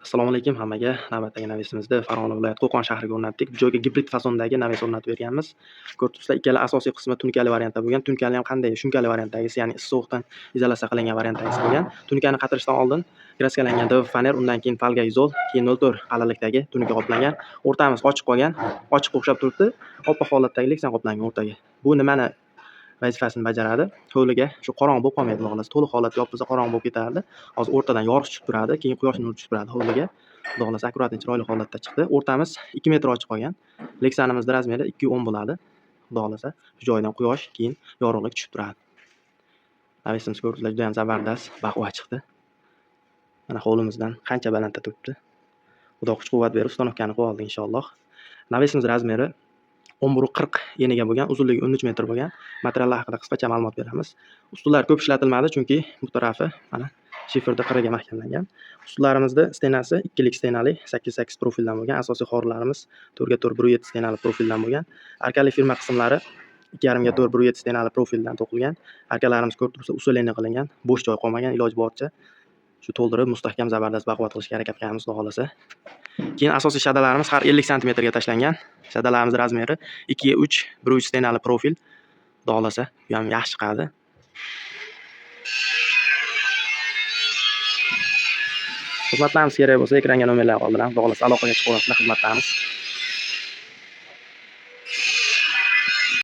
Assalomu alaykum hammaga. Navbatdagi navisimizda Farg'ona viloyati Qo'qon shahriga o'rnatdik. Bu joyga gibrid fasondagi navis o'rnatib berganmiz. Ko'rib turibsizlar, ikkala asosiy qismi tunkali variantda bo'lgan. Tunkali ham qanday? Shunkali variantdagisi, ya'ni issiq-sovuqdan izolyatsiya qilingan variantdagisi bo'lgan. Tunkani qatirishdan oldin kraskalangan DV faner, undan keyin Falga-izol, keyin 04 qalinlikdagi tunika qoplangan. O'rtamiz ochiq qolgan. Ochiq o'xshab turibdi. Oppoq holatdagi leksan qoplangan o'rtaga. Bu nimani vazifasini bajaradi? Hovliga shu qorong'i bo'lib qolmaydi, xudo xohlasa. To'liq holatga olib bo'lsa qorong'i bo'lib ketardi. Hozir o'rtadan yorug' chiqib turadi, keyin quyosh nuri tushib turadi hovliga. Xudo xohlasa akkuratni chiroyli holatda chiqdi. O'rtamiz 2 metr ochiq qolgan. Leksanimizning razmeri 2.10 bo'ladi. Xudo xohlasa shu joyidan quyosh, keyin yorug'lik tushib turadi. Navisimiz ko'ribsizlar, juda ham zabardast, baquvvat chiqdi. Mana hovlimizdan qancha balandda turibdi. Xudo kuch-quvvat berib ustanovkani qo'yib oldik inshaalloh. Navisimiz razmeri 11.40 eniga bo'lgan, uzunligi 13 metr bo'lgan. Materiallar haqida qisqacha ma'lumot beramiz. Ustunlar ko'p ishlatilmadi, chunki bu tarafi mana shiferda qiriga mahkamlangan. Ustunlarimizning stenasi 2 lik stenali 8x8 profildan bo'lgan. Asosiy xorlarimiz 4x4 1.7 stenali profildan bo'lgan. Arkali firma qismlari 2.5x4 1.7 stenali profildan to'qilgan. Arkalarimiz ko'rib turibsiz, usulini qilingan, bo'sh joy qolmagan, iloji boricha shu to'ldirib mustahkam, zabardast, baquvvat qilishga harakat qilamiz, xudo xolasa. Keyin asosiy shadalarimiz har 50 sm ga tashlangan. Shadalarimiz razmeri 2x3 1.3 stenali profil. Xudo xolasa, bu ham yaxshi chiqadi. Xizmatlarimiz kerak bo'lsa, ekranga nomerlar qoldiramiz. Xudo xolasa aloqaga chiqib olasizlar, xizmatlarimiz.